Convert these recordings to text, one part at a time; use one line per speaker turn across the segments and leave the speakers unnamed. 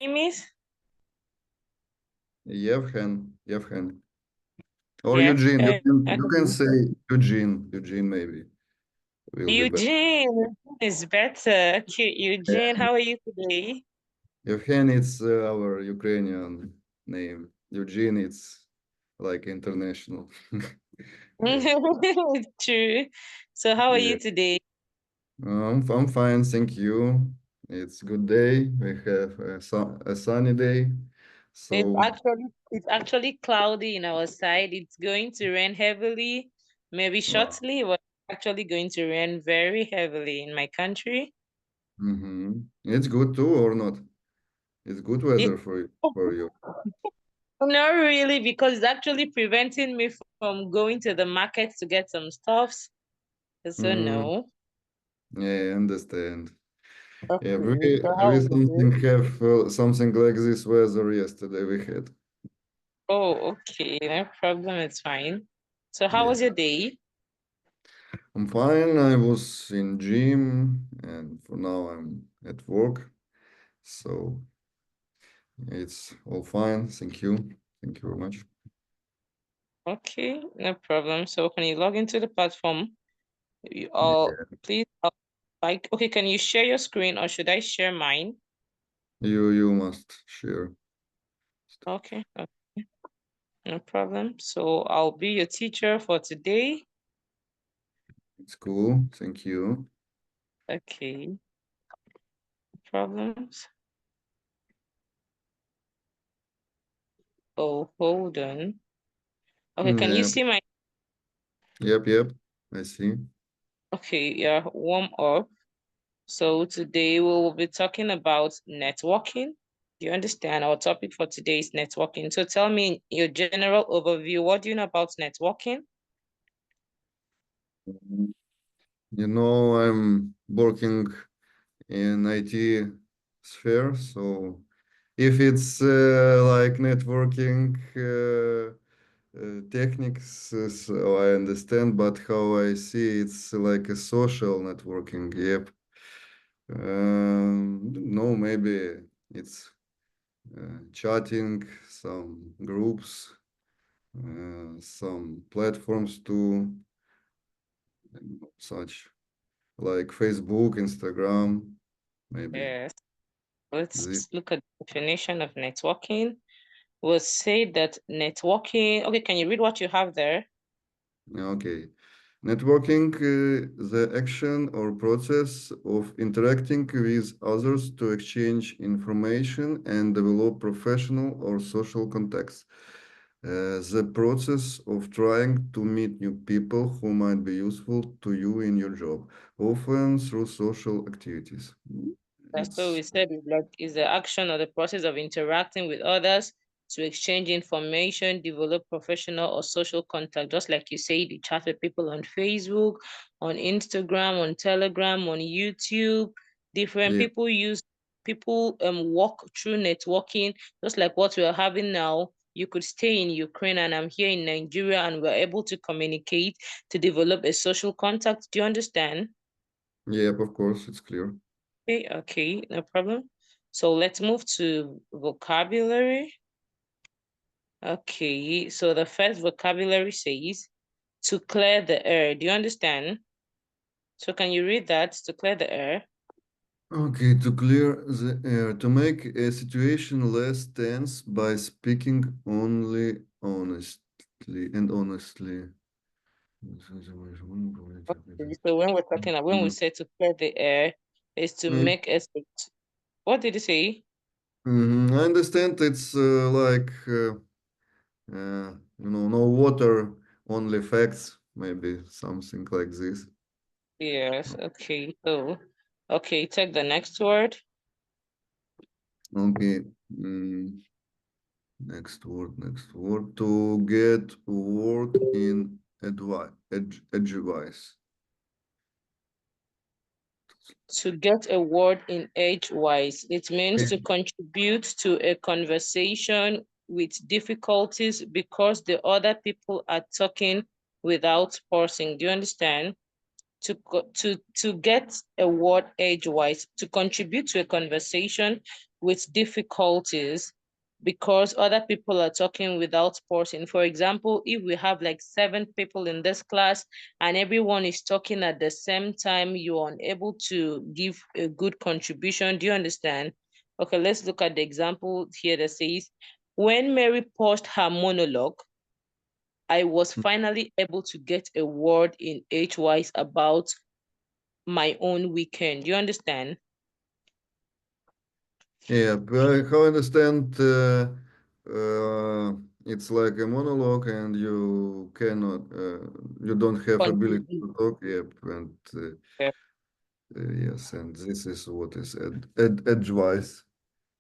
name is?
Yevhen. Or
Yeah.
Eugene. You can
Okay.
say Eugene. Eugene maybe will be better.
Eugene is better. Okay, Eugene,
Yeah.
how are you today?
Yevhen, it's our Ukrainian name. Eugene, it's like international. Yeah.
It's true. So how are
Yeah.
you today?
I'm fine, thank you. It's good day. We have a sunny day.
It's
So,
actually it's actually cloudy in our side. It's going to rain heavily, maybe
uh,
shortly, but actually going to rain very heavily in my country.
it's good too, or not? It's good
It,
weather for you.
not really, because it's actually preventing me from going to the market to get some stuffs. So
Mm,
no.
yeah, I understand. Yeah,
Okay, so how
we
was your
something
day?
have something like this weather yesterday we had.
Oh, okay, no problem, it's fine. So how
Yeah,
was your day?
I'm fine. I was in gym, and for now I'm at work. So it's all fine. Thank you. Thank you very much.
Okay, no problem. So can you log into the platform? You all,
Yeah,
please, like, okay, can you share your screen or should I share mine?
you must share.
Okay, no problem. So I'll be your teacher for today.
It's cool. Thank you.
Okay, no problems. Oh, hold on. Okay, can you
Yeah.
see my,
Yep. I see.
okay, yeah, warm up. So today we will be talking about networking. Do you understand? Our topic for today is networking. So tell me your general overview. What do you know about networking?
I'm working in IT sphere, so if it's like networking techniques, so I understand, but how I see it's like a social networking. Yep. No, maybe it's chatting, some groups, some platforms too, such like Facebook, Instagram, maybe
Yes. Let's
this.
look at the definition of networking. We'll say that networking, okay, can you read what you have there?
Okay. Networking, the action or process of interacting with others to exchange information and develop professional or social contacts. The process of trying to meet new people who might be useful to you in your job, often through social activities.
So
It's
we said it's like is the action or the process of interacting with others to exchange information, develop professional or social contact. Just like you said, you chat with people on Facebook, on Instagram, on Telegram, on YouTube. Different
yeah,
people walk through networking, just like what we're having now. You could stay in Ukraine and I'm here in Nigeria, and we're able to communicate to develop a social contact. Do you understand?
yeah, of course, it's clear.
Okay, no problem. So let's move to vocabulary. Okay, so the first vocabulary says to clear the air. Do you understand? So can you read that? To clear the air?
Okay, to clear the air, to make a situation less tense by speaking only honestly and honestly.
Okay, so when we're talking, when we say to clear the air, is to make a. What did you say?
I understand it's like no water, only facts, maybe something like this.
Yes. Okay. So, okay, take the next word.
Okay, next word. To get word in advice.
To get a word in edgewise, it means to contribute to a conversation with difficulties because the other people are talking without pausing. Do you understand? To get a word edgewise, to contribute to a conversation with difficulties because other people are talking without pausing. For example, if we have like 7 people in this class and everyone is talking at the same time, you're unable to give a good contribution. Do you understand? Okay, let's look at the example here that says, when Mary paused her monologue, I was finally able to get a word in HYs about my own weekend. Do you understand?
Yeah, but how I understand, it's like a monologue, and you cannot, you don't have ability
Contribute.
to talk. Yep, and
Yeah,
yes, and this is what is advice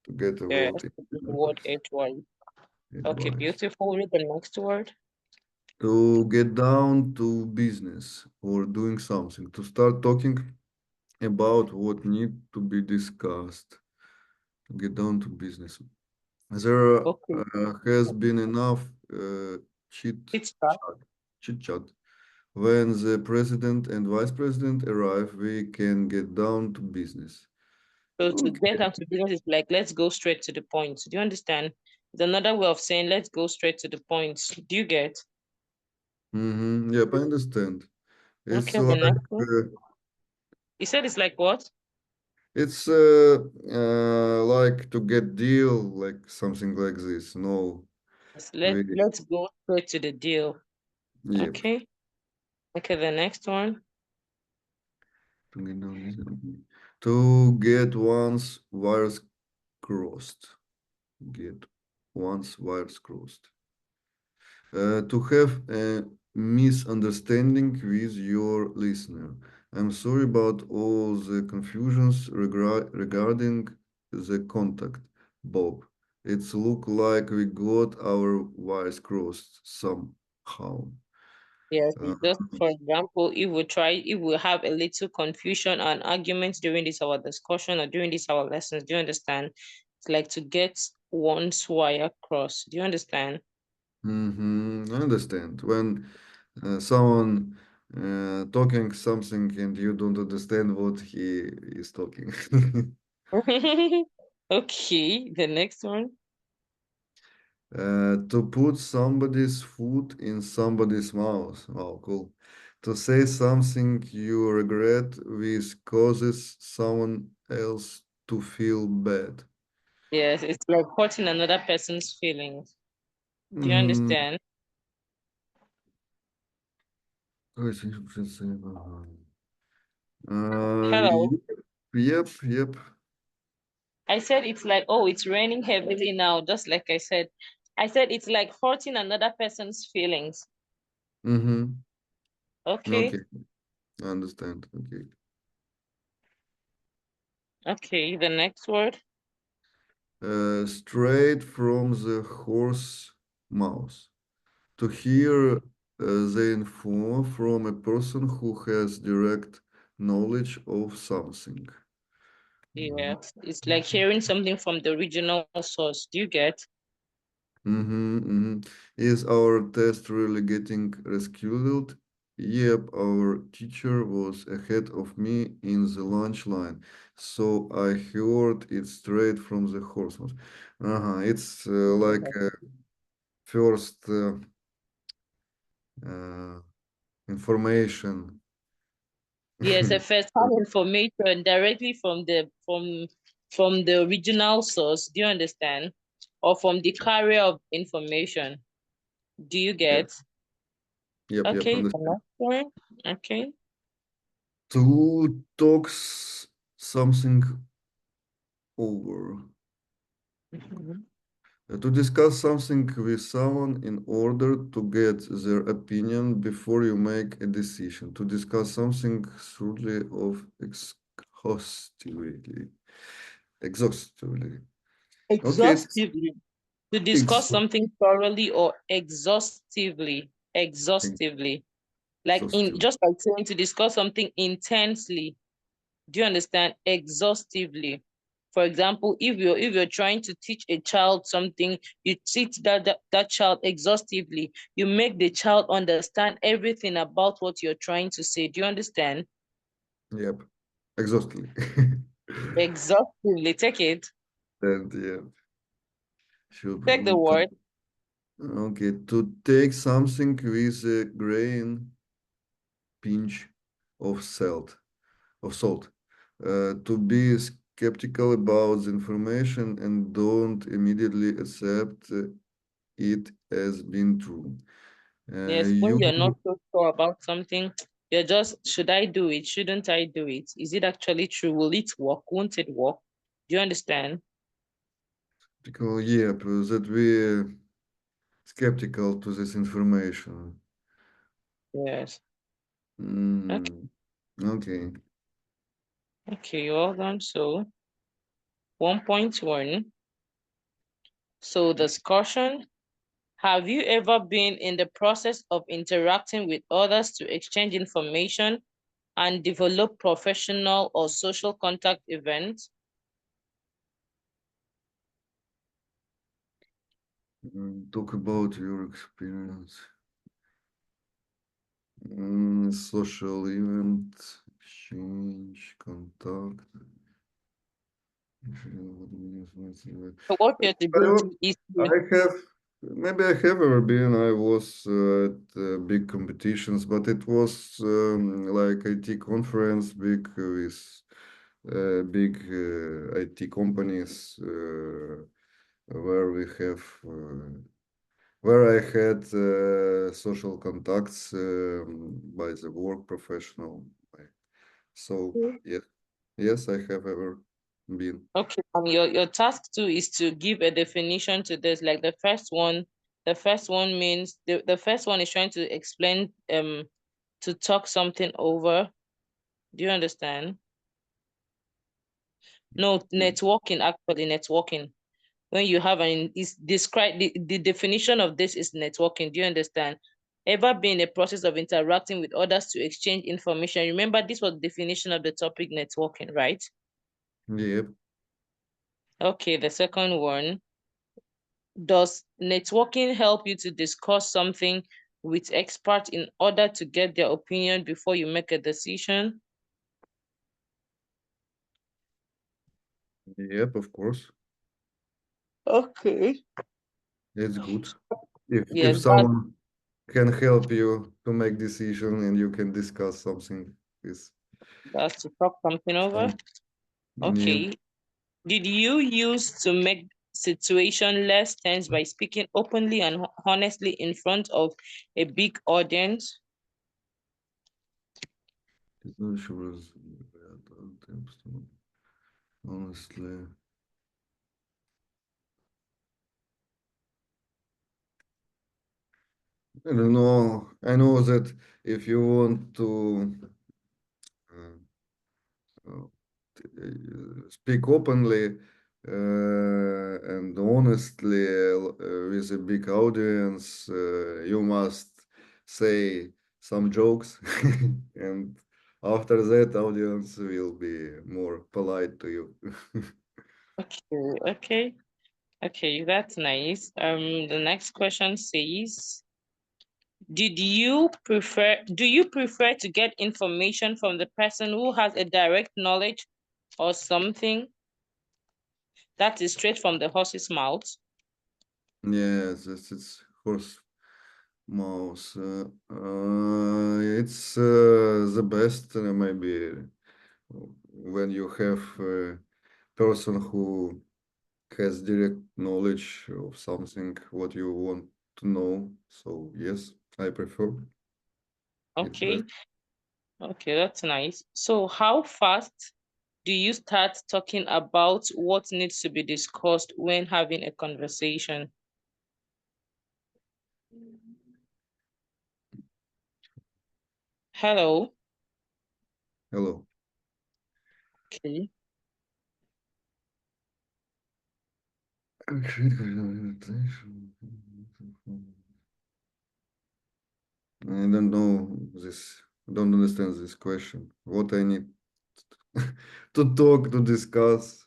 to get a
yeah,
word
the
in
word HY. Okay,
advice.
beautiful. Read the next word.
To get down to business or doing something, to start talking about what need to be discussed, to get down to business. There
Okay,
has been enough chit
it's that.
chat, chit chat. When the president and vice president arrive, we can get down to business.
So to
Okay.
get down to business is like, let's go straight to the point. Do you understand? It's another way of saying, let's go straight to the point. Do you get?
Yep, I understand. It's
Okay, the
like
next one. You said it's like what?
it's like to get deal, like something like this. No,
Yes,
we
let's go straight to the deal.
yep.
Okay. Okay, the next one.
To get down to get one's wires crossed. Get one's wires crossed. To have a misunderstanding with your listener. I'm sorry about all the confusions regarding the contact, Bob. It's look like we got our wires crossed somehow.
Yes,
Uh,
it's just for example, if we have a little confusion and arguments during this our discussion or during this our lessons, do you understand? It's like to get one's wire crossed. Do you understand?
I understand. When someone talking something and you don't understand what he is talking.
Okay, the next one.
To put somebody's food in somebody's mouth. Wow, cool. To say something you regret with causes someone else to feel bad.
Yes, it's like hurting another person's feelings. Do you
Mm,
understand?
uh,
Hello.
yep.
I said it's like, oh, it's raining heavily now, just like I said. I said it's like hurting another person's feelings.
Mm-hmm.
Okay.
Okay, I understand. Okay.
Okay, the next word.
Straight from the horse mouth. To hear the info from a person who has direct knowledge of something. Mhm.
Yes, it's like hearing something from the original source. Do you get?
Is our test really getting rescheduled? Yep, our teacher was ahead of me in the lunch line, so I heard it straight from the horse mouth. It's like first uh, information.
Yes, a first-hand information directly from the original source. Do you understand? Or from the carrier of information. Do you
Yep,
get?
yep,
Okay, the
understand.
next one. Okay.
To talk something over.
Mhm.
To discuss something with someone in order to get their opinion before you make a decision. To discuss something thoroughly of exhaustively. Exhaustively. Okay, it's
Exhaustively. To discuss
ex
something thoroughly or exhaustively. Exhaustively. Like in
exhaustive.
just like saying to discuss something intensely. Do you understand? Exhaustively. For example, if you're trying to teach a child something, you teach that child exhaustively. You make the child understand everything about what you're trying to say. Do you understand?
Yep, exhaustively.
Exhaustively. Take it.
And yeah, should
Take the
we
word.
okay, to take something with a grain pinch of salt, to be skeptical about the information and don't immediately accept it as being true.
Yes, when
You
you're not so sure about something, you're just, should I do it? Shouldn't I do it? Is it actually true? Will it work? Won't it work? Do you understand?
skeptical, yeah, that we skeptical to this information.
Yes. Okay,
Mm, okay.
okay, well done. So 1.1. So discussion. Have you ever been in the process of interacting with others to exchange information and develop professional or social contact events?
Talk about your experience. Social event, exchange, contact.
So what you're to
I
do
don't-
is
I have, maybe I have ever been. I was at big competitions, but it was like IT conference, big with big IT companies where we have where I had social contacts by the work professional. So yes, yes, I have ever been.
okay. Your task two is to give a definition to this. Like the first one means the first one is trying to explain to talk something over. Do you understand? No, networking, actually networking. When you have an is describe the definition of this is networking. Do you understand? Ever been in a process of interacting with others to exchange information? Remember, this was the definition of the topic networking, right?
Yep.
Okay, the second one. Does networking help you to discuss something with experts in order to get their opinion before you make a decision?
Yep, of course.
Okay.
It's good. If
Yes, that,
someone can help you to make decision and you can discuss something is
that's to talk something over.
some yeah.
Okay. Did you use to make situation less tense by speaking openly and honestly in front of a big audience?
It's not sure honestly. I don't know. I know that if you want to uh, uh, speak openly and honestly with a big audience, you must say some jokes, and after that, audience will be more polite to you.
Okay, okay, okay, that's nice. The next question says, do you prefer to get information from the person who has a direct knowledge or something that is straight from the horse's mouth?
Yes, it's horse mouse. It's the best maybe when you have a person who has direct knowledge of something what you want to know. So yes, I prefer it
Okay,
best.
okay, that's nice. So how fast do you start talking about what needs to be discussed when having a conversation? Hello.
Hello.
Okay.
I don't know this. I don't understand this question. What I need to talk to discuss.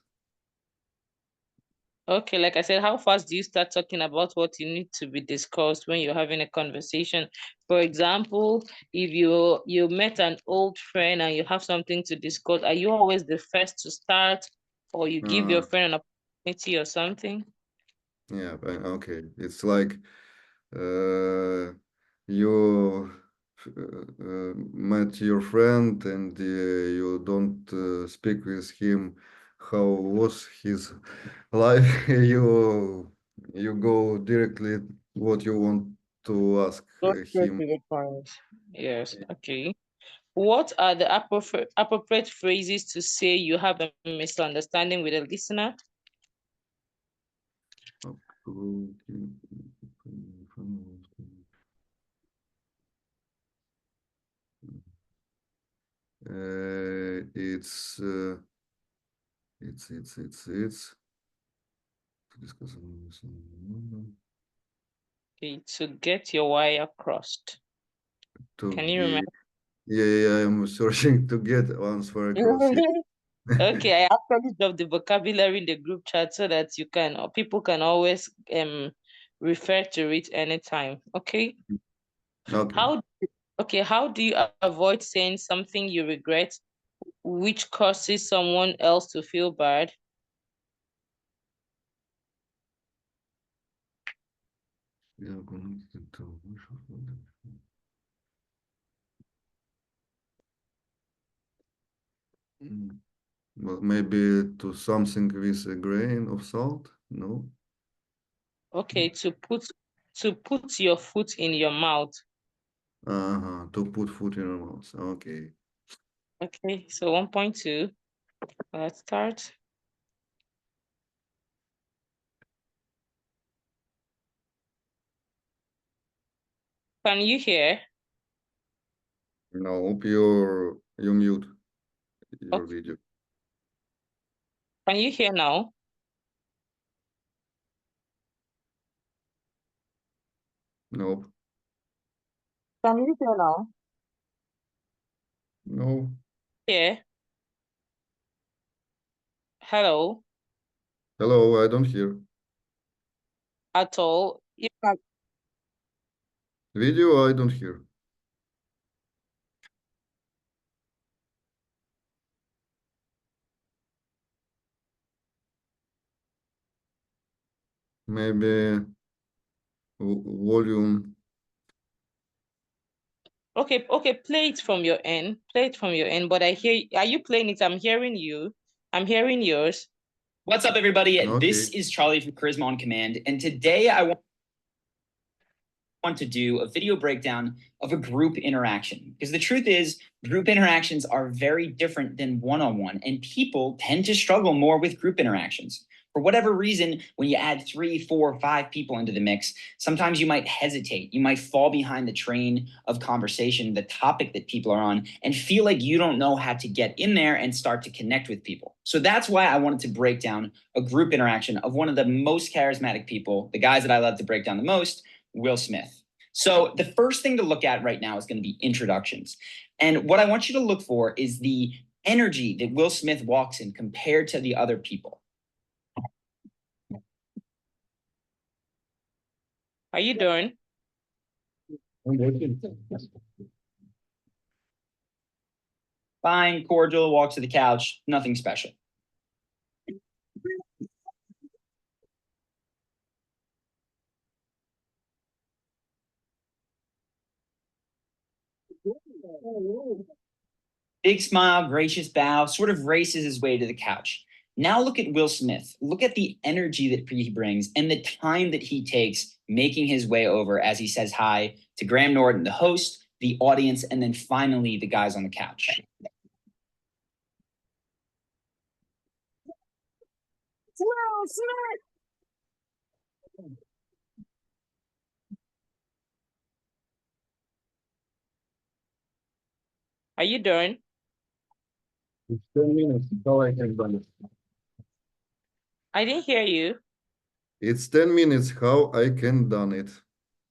Okay, like I said, how fast do you start talking about what you need to be discussed when you're having a conversation? For example, if you met an old friend and you have something to discuss, are you always the first to start, or you give your
Uh,
friend an opportunity Opportunity or something.
Yeah, okay. It's like you met your friend and you don't speak with him. How was his life? You go directly what you want to ask
Go straight
him.
to the point. Yes. Okay. What are the appropriate phrases to say you have a misunderstanding with a listener?
It's
Okay, to get your wire crossed.
to
Can you
get,
remember?
yeah, I'm searching to get answer across. Yeah.
Okay, I actually dropped the vocabulary in the group chat so that you can or people can always refer to it anytime. Okay.
Okay.
How how do you avoid saying something you regret which causes someone else to feel bad?
Yeah, connected to well, maybe to something with a grain of salt? No?
Okay, to put your foot in your mouth.
Uh-huh. To put food in your mouth. Okay.
Okay, so 1.2. Let's start. Can you hear?
Now you mute your
Okay.
video.
Can you hear now?
Nope.
Can you hear now?
No.
Yeah. Hello.
Hello, I don't hear.
At all. You can,
Video, I don't hear. Maybe volume.
okay, play it from your end. Play it from your end, but I hear are you playing it? I'm hearing you. I'm hearing yours.
What's up, everybody? This
Okay.
is Charlie from Charisma on Command, and today I want to do a video breakdown of a group interaction. Because the truth is, group interactions are very different than one-on-one, and people tend to struggle more with group interactions. For whatever reason, when you add 3, 4, 5 people into the mix, sometimes you might hesitate. You might fall behind the train of conversation, the topic that people are on, and feel like you don't know how to get in there and start to connect with people. So that's why I wanted to break down a group interaction of one of the most charismatic people, the guys that I love to break down the most, Will Smith. So the first thing to look at right now is going to be introductions. And what I want you to look for is the energy that Will Smith walks in compared to the other people.
Are you doing?
Fine, cordial, walks to the couch, nothing special. Big smile, gracious bow, sort of races his way to the couch. Now look at Will Smith. Look at the energy that he brings and the time that he takes making his way over as he says hi to Graham Norton, the host, the audience, and then finally the guys on the couch. Will Smith!
Are you doing?
It's 10 minutes. How I can done it?
I didn't hear you.
It's 10 minutes. How I can done it?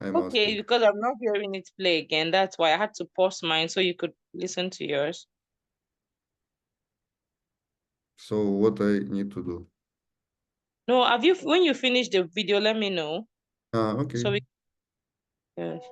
I'm
Okay,
asking.
because I'm not hearing it play again. That's why I had to pause mine so you could listen to yours.
So what I need to do?
No, have you when you finish the video, let me know.
Ah, okay.
So we yes.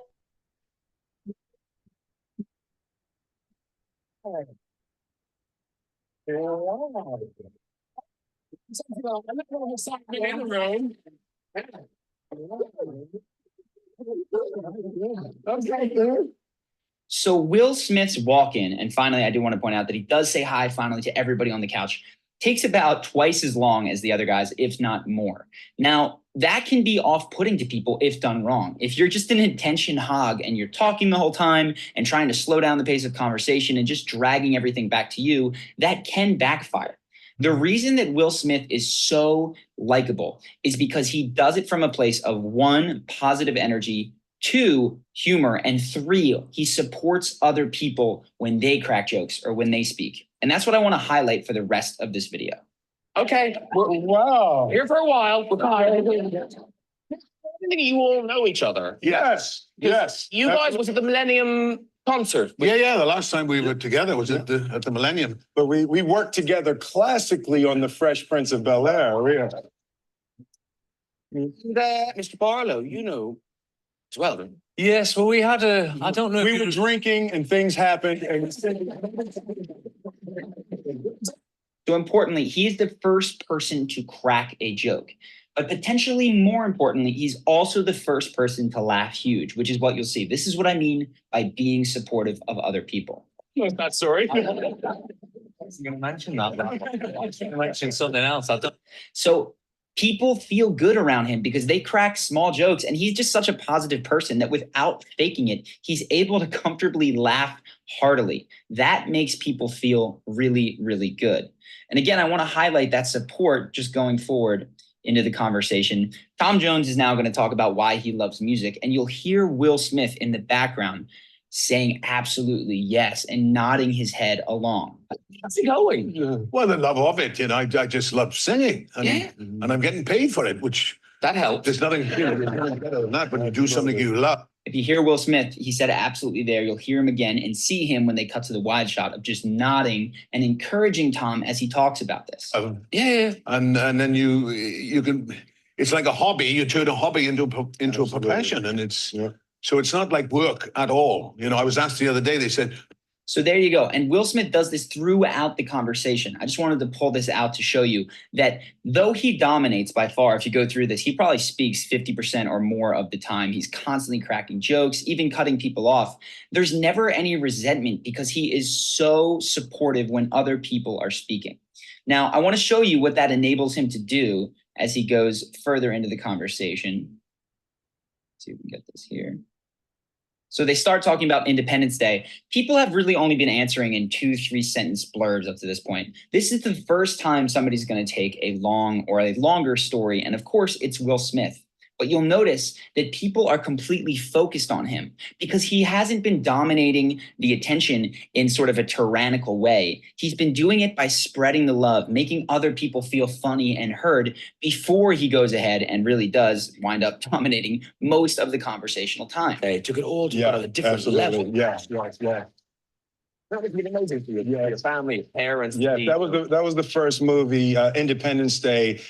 So Will Smith's walk-in, and finally, I do want to point out that he does say hi finally to everybody on the couch, takes about twice as long as the other guys, if not more. Now, that can be off-putting to people if done wrong. If you're just an attention hog and you're talking the whole time and trying to slow down the pace of conversation and just dragging everything back to you, that can backfire. The reason that Will Smith is so likable is because he does it from a place of 1, positive energy, 2, humor, and 3, he supports other people when they crack jokes or when they speak. And that's what I want to highlight for the rest of this video.
Okay,
Wow.
here for a while. I think you all know each other.
Yes, yes.
You guys was at the Millennium concert.
Yeah. The last time we were together was at the Millennium. But we worked together classically on The Fresh Prince of Bel-Air.
And, Mr. Barlow, you know as well. Don't you?
Yes, well, we had I don't know if
We
you
were drinking and things happened. And
So importantly, he's the first person to crack a joke. But potentially more importantly, he's also the first person to laugh huge, which is what you'll see. This is what I mean by being supportive of other people.
What's that story?
I was going to mention that. I was going to mention something else.
So people feel good around him because they crack small jokes, and he's just such a positive person that without faking it, he's able to comfortably laugh heartily. That makes people feel really, really good. And again, I want to highlight that support just going forward into the conversation. Tom Jones is now going to talk about why he loves music, and you'll hear Will Smith in the background saying absolutely yes and nodding his head along.
How's it going?
well, the love of it, I just love singing. And I'm getting paid for it, which
That helped.
there's nothing better than that when you do something you love.
If you hear Will Smith, he said absolutely there. You'll hear him again and see him when they cut to the wide shot of just nodding and encouraging Tom as he talks about this.
Yeah.
And then you can, it's like a hobby. You turn a hobby into a profession, and so it's not like work at all. I was asked the other day. They said,
So there you go. And Will Smith does this throughout the conversation. I just wanted to pull this out to show you that though he dominates by far, if you go through this, he probably speaks 50% or more of the time. He's constantly cracking jokes, even cutting people off. There's never any resentment because he is so supportive when other people are speaking. Now, I want to show you what that enables him to do as he goes further into the conversation. Let's see if we can get this here. So they start talking about Independence Day. People have really only been answering in 2-3 sentence blurbs up to this point. This is the first time somebody's going to take a long or a longer story. And of course, it's Will Smith. But you'll notice that people are completely focused on him because he hasn't been dominating the attention in sort of a tyrannical way. He's been doing it by spreading the love, making other people feel funny and heard before he goes ahead and really does wind up dominating most of the conversational time.
They took it all to a different level.
Yeah.
That would be amazing for your family, your parents.
Yeah, that was the first movie. Independence Day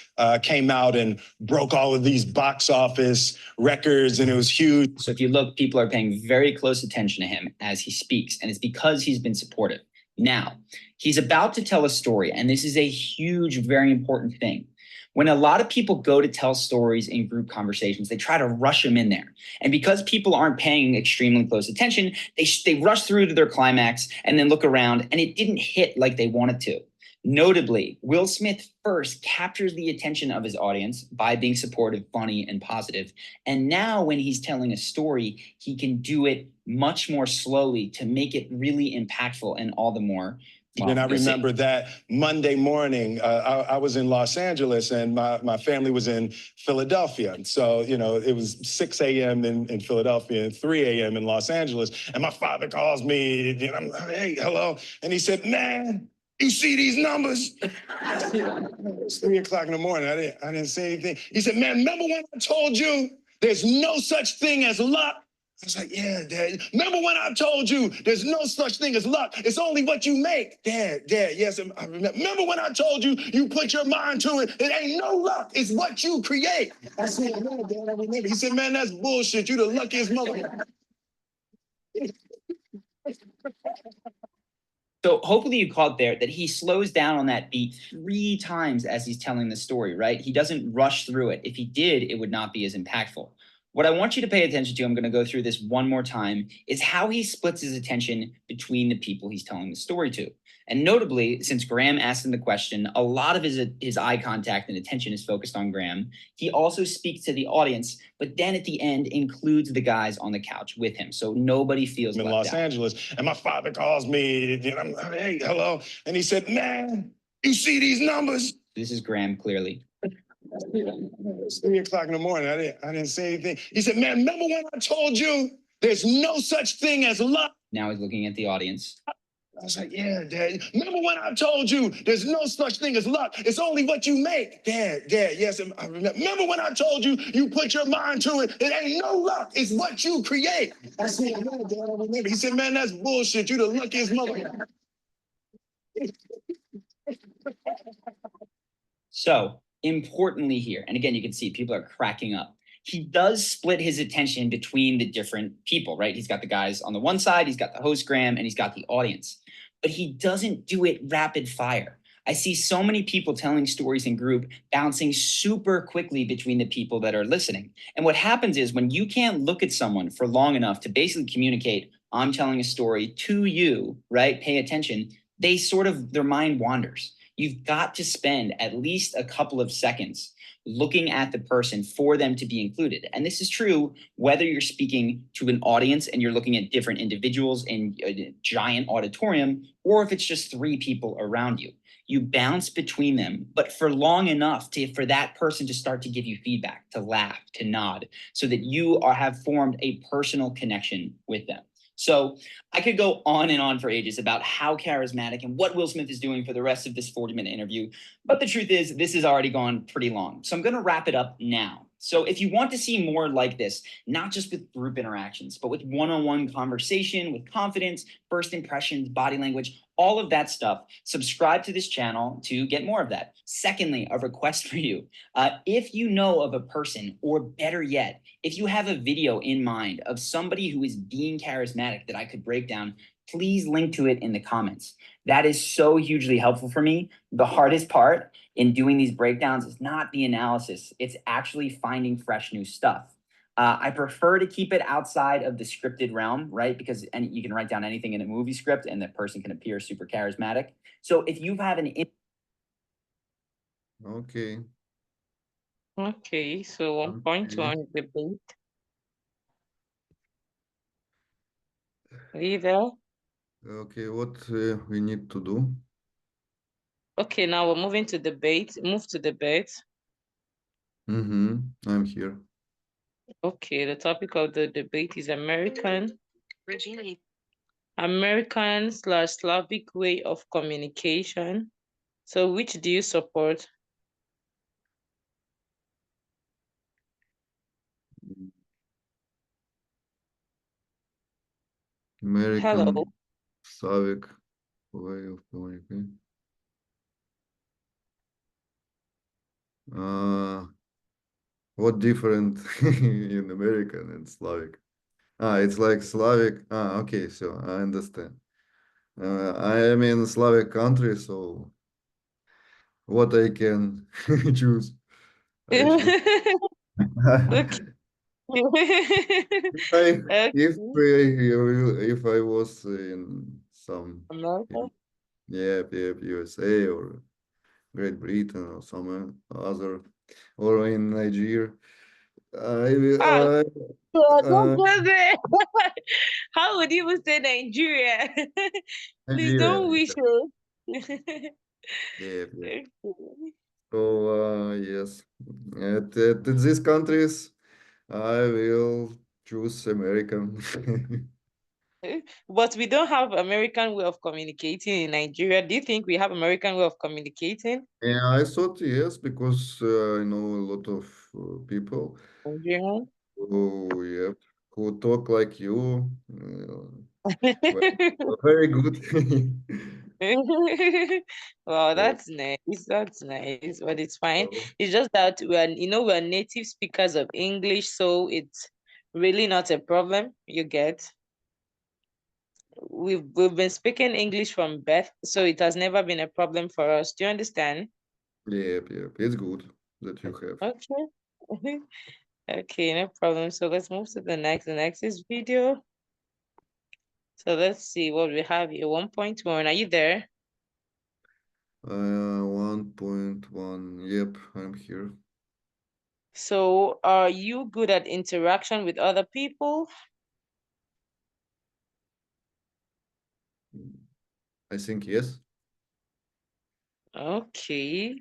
came out and broke all of these box office records, and it was huge.
So if you look, people are paying very close attention to him as he speaks, and it's because he's been supportive. Now, he's about to tell a story, and this is a huge, very important thing. When a lot of people go to tell stories in group conversations, they try to rush them in there. And because people aren't paying extremely close attention, they rush through to their climax and then look around, and it didn't hit like they wanted to. Notably, Will Smith first captures the attention of his audience by being supportive, funny, and positive. And now when he's telling a story, he can do it much more slowly to make it really impactful and all the more.
And I remember that Monday morning, I was in Los Angeles and my family was in Philadelphia. And so, it was 6 a.m. in Philadelphia and 3 a.m. in Los Angeles. And my father calls me, and I'm, hey, hello. And he said, man, you see these numbers? It's 3 o'clock in the morning. I didn't say anything. He said, man, remember when I told you there's no such thing as luck? I was like, yeah, Dad. Remember when I told you there's no such thing as luck? It's only what you make. Dad, yes, I remember. Remember when I told you you put your mind to it? It ain't no luck. It's what you create. I said, no, Dad, I remember. He said, man, that's bullshit. You the luckiest mother.
So hopefully you caught there that he slows down on that beat 3 times as he's telling the story, right? He doesn't rush through it. If he did, it would not be as impactful. What I want you to pay attention to, I'm going to go through this one more time, is how he splits his attention between the people he's telling the story to. And notably, since Graham asked him the question, a lot of his eye contact and attention is focused on Graham. He also speaks to the audience, but then at the end includes the guys on the couch with him. So nobody feels
in
left
Los
out.
Angeles, and my father calls me, and I'm like, hey, hello. And he said, man, you see these numbers?
This is Graham clearly.
It's 3 o'clock in the morning. I didn't say anything. He said, man, remember when I told you there's no such thing as luck?
Now he's looking at the audience.
I was like, yeah, Dad. Remember when I told you there's no such thing as luck? It's only what you make. Dad, yes, I remember. Remember when I told you you put your mind to it? It ain't no luck. It's what you create. I said, yeah, Dad, I remember. He said, man, that's bullshit. You the luckiest mother.
So importantly here, and again, you can see people are cracking up. He does split his attention between the different people, right? He's got the guys on the one side, he's got the host Graham, and he's got the audience. But he doesn't do it rapid fire. I see so many people telling stories in group, bouncing super quickly between the people that are listening. And what happens is when you can't look at someone for long enough to basically communicate, I'm telling a story to you, right? Pay attention. They sort of, their mind wanders. You've got to spend at least a couple of seconds looking at the person for them to be included. And this is true whether you're speaking to an audience and you're looking at different individuals in a giant auditorium, or if it's just 3 people around you. You bounce between them, but for long enough for that person to start to give you feedback, to laugh, to nod, so that you have formed a personal connection with them. So I could go on and on for ages about how charismatic and what Will Smith is doing for the rest of this 40-minute interview. But the truth is, this has already gone pretty long. So I'm going to wrap it up now. So if you want to see more like this, not just with group interactions, but with one-on-one conversation, with confidence, first impressions, body language, all of that stuff, subscribe to this channel to get more of that. Secondly, a request for you. If you know of a person, or better yet, if you have a video in mind of somebody who is being charismatic that I could break down, please link to it in the comments. That is so hugely helpful for me. The hardest part in doing these breakdowns is not the analysis. It's actually finding fresh new stuff. I prefer to keep it outside of the scripted realm, right? Because you can write down anything in a movie script and that person can appear super charismatic. So if you have an...
Okay.
Okay, so 1.1 debate. Are you there?
Okay, what we need to do?
Okay, now we're moving to debate. Move to debate.
I'm here.
Okay, the topic of the debate is American / Slavic way of communication. So which do you support?
American
Hello.
Slavic way of communication. What different in American and Slavic? It's like Slavic. Okay, so I understand. I am in Slavic country, so what I can choose? I choose.
Okay.
If I was in some
America?
USA or Great Britain or somewhere other, or in Nigeria, I will.
Don't go there. How would you even say Nigeria? Please don't wish it.
Yeah. So yes, at these countries, I will choose American.
But we don't have American way of communicating in Nigeria. Do you think we have American way of communicating?
Yeah, I thought yes, because I know a lot of people
Nigerian?
who talk like you. Very good.
Wow,
So,
that's nice. That's nice, but it's fine.
so,
It's just that we're native speakers of English, so it's really not a problem. You get. we've been speaking English from birth, so it has never been a problem for us. Do you understand?
Yep, yep. It's good that you have.
Okay. Okay, no problem. So let's move to the next. The next is video. So let's see what we have here. 1.1. Are you there?
1.1. Yep, I'm here.
So are you good at interaction with other people?
I think yes.
Okay.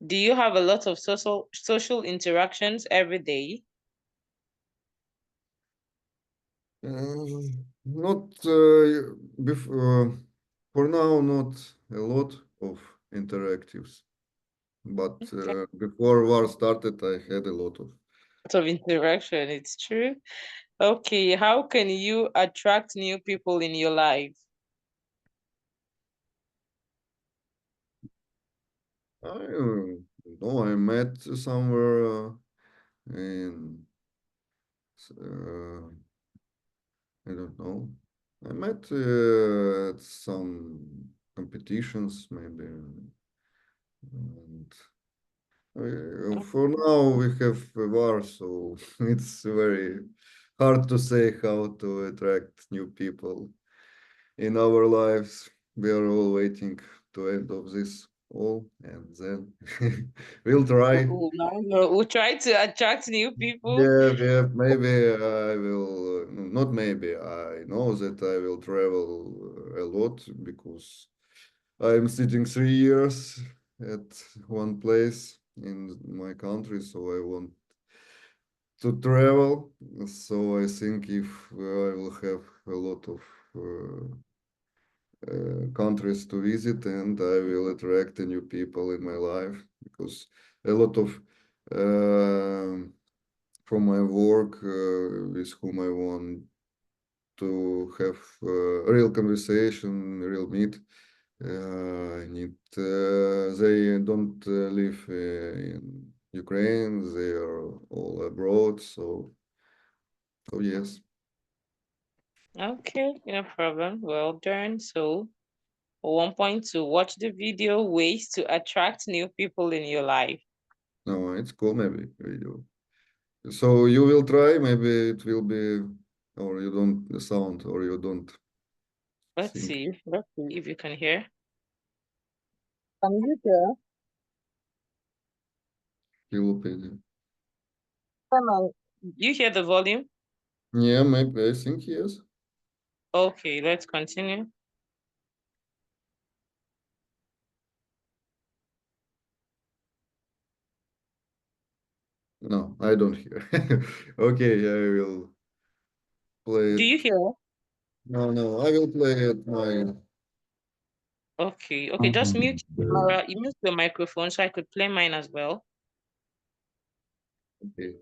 Do you have a lot of social interactions every day?
Not for now, not a lot of interactives, but
Okay.
before war started, I had a lot of.
Lot of interaction, it's true. Okay, how can you attract new people in your life?
I know I met somewhere in I don't know. I met at some competitions maybe, and for now we have a war, so it's very hard to say how to attract new people in our lives. We are all waiting to end of this all, and then we'll try.
No, we'll try to attract new people.
Yeah, yeah, maybe I will, not maybe, I know that I will travel a lot because I'm sitting 3 years at one place in my country, so I want to travel. So I think if I will have a lot of countries to visit, and I will attract new people in my life because a lot of from my work with whom I want to have real conversation, real meet. I need. They don't live in Ukraine. They are all abroad. So yes.
Okay, no problem. Well done. So 1.2, watch the video ways to attract new people in your life.
No, it's cool. Maybe video. So you will try. Maybe it will be, or you don't the sound, or you don't
Let's
think.
see. Let's see if you can hear. Can you hear?
Wikipedia.
Come on. You hear the volume?
Yeah, maybe I think yes.
Okay, let's continue.
No, I don't hear. Okay, I will play
Do
it.
you hear?
No, no, I will play it my.
Okay, okay, just mute you mute your microphone so I could play mine as well.
Okay.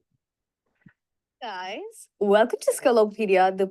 Guys, welcome to Scalopedia, the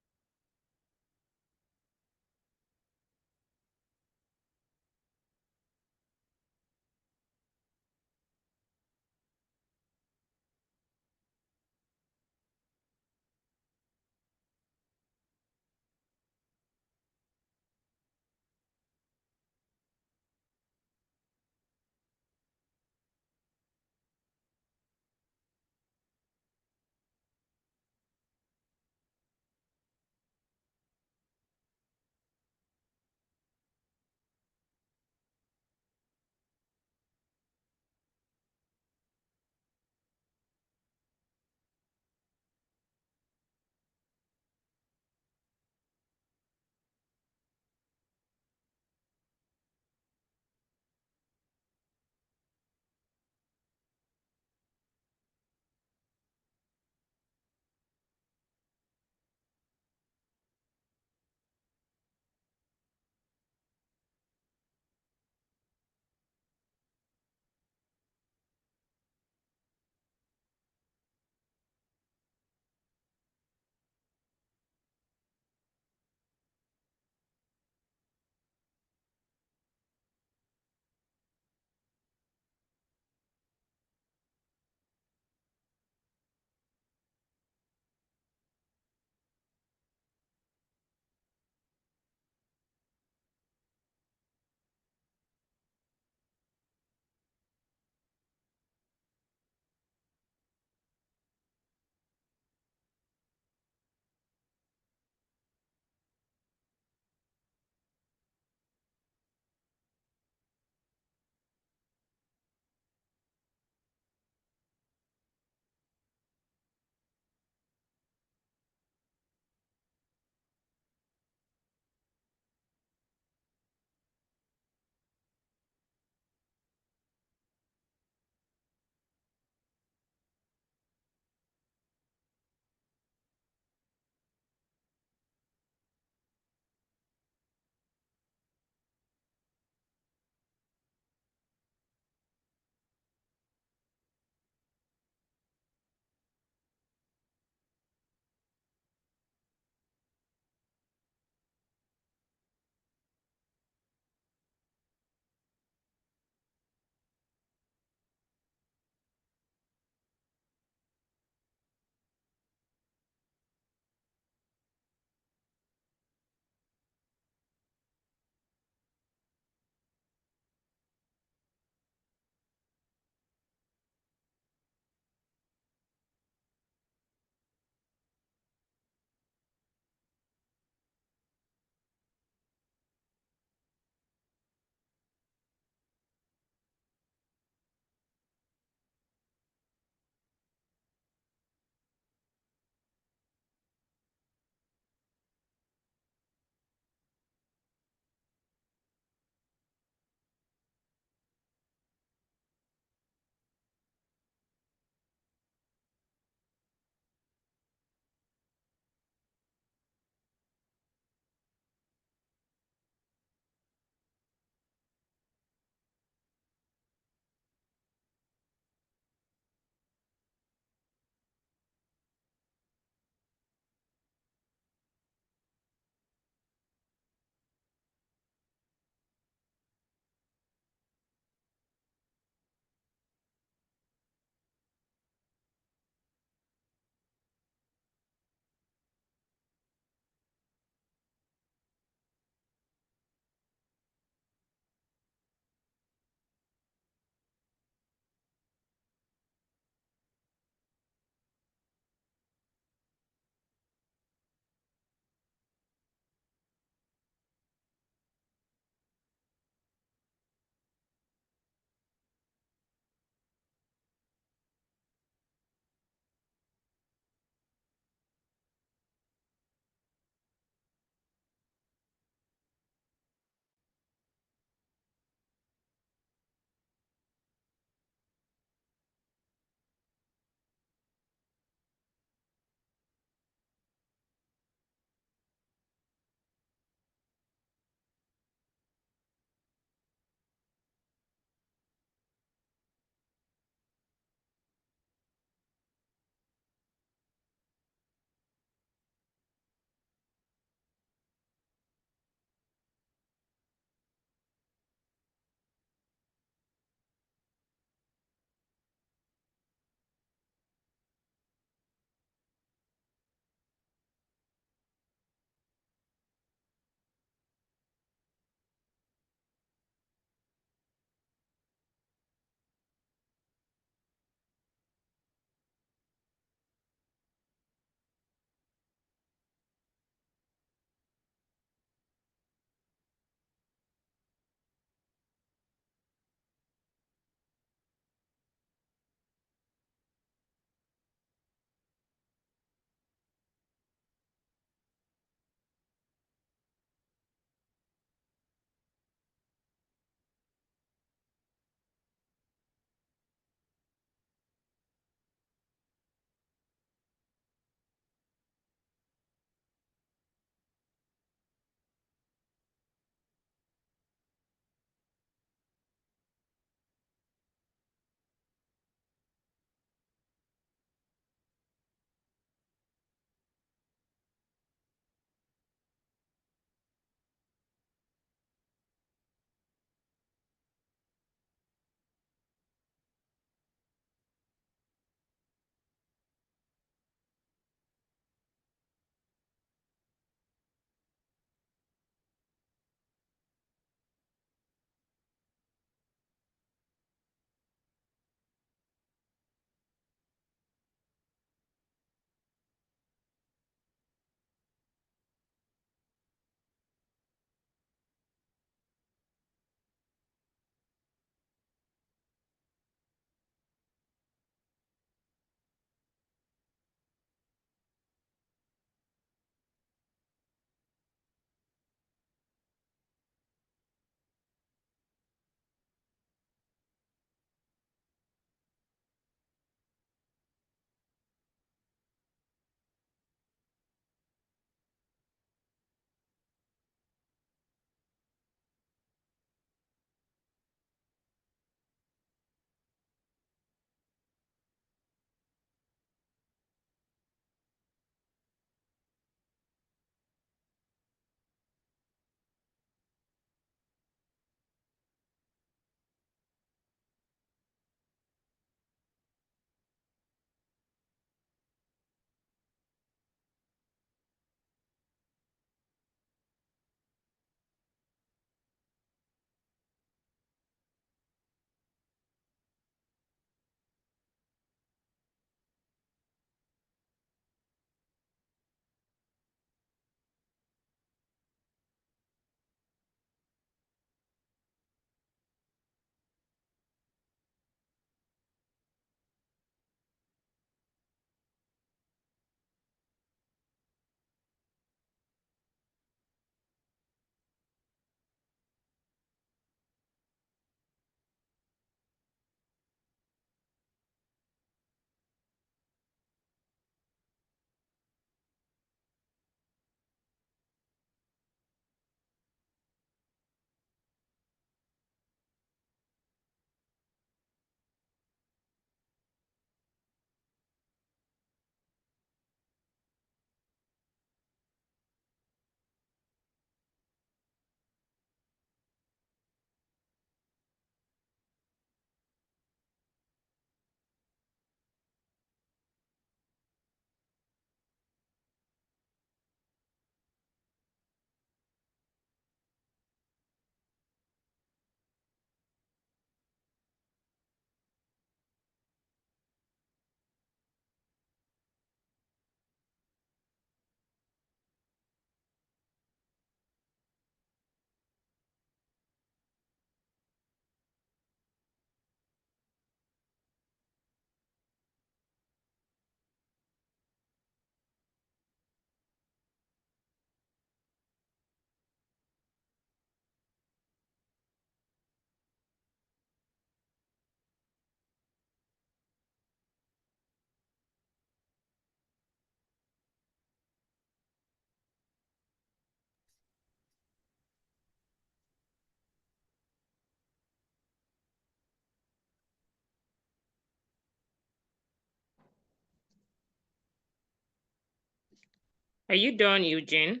Are you done, Eugene?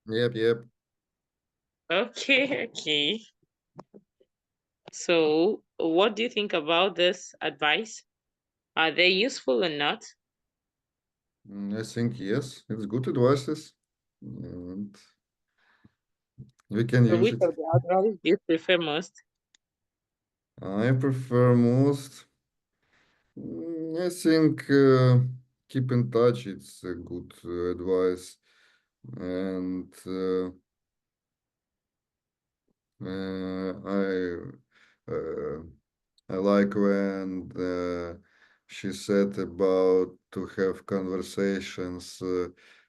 Yep.
Okay, okay. So, what do you think about this advice? Are they useful or not?
I think yes, it's good advices, and we can
So
use
which
it.
of the advice do you prefer most?
I prefer most. I think keep in touch. It's a good advice, and uh, I like when she said about to have conversations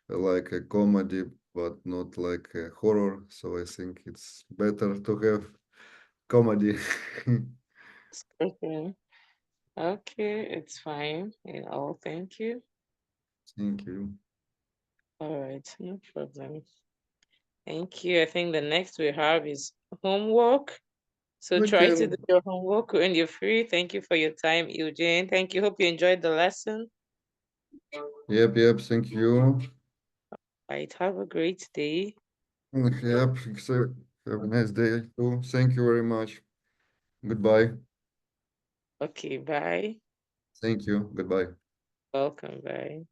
like a comedy, but not like a horror. So I think it's better to have comedy.
Okay. Okay, it's fine. Thank you.
Thank you.
All right, no problem. Thank you. I think the next we have is homework. So
We
try to do
can.
your homework when you're free. Thank you for your time, Eugene. Thank you. Hope you enjoyed the lesson.
Yep. Thank you.
Right. Have a great day.
Yep. So have a nice day too. Thank you very much. Goodbye.
Okay, bye.
Thank you. Goodbye.
Welcome, bye.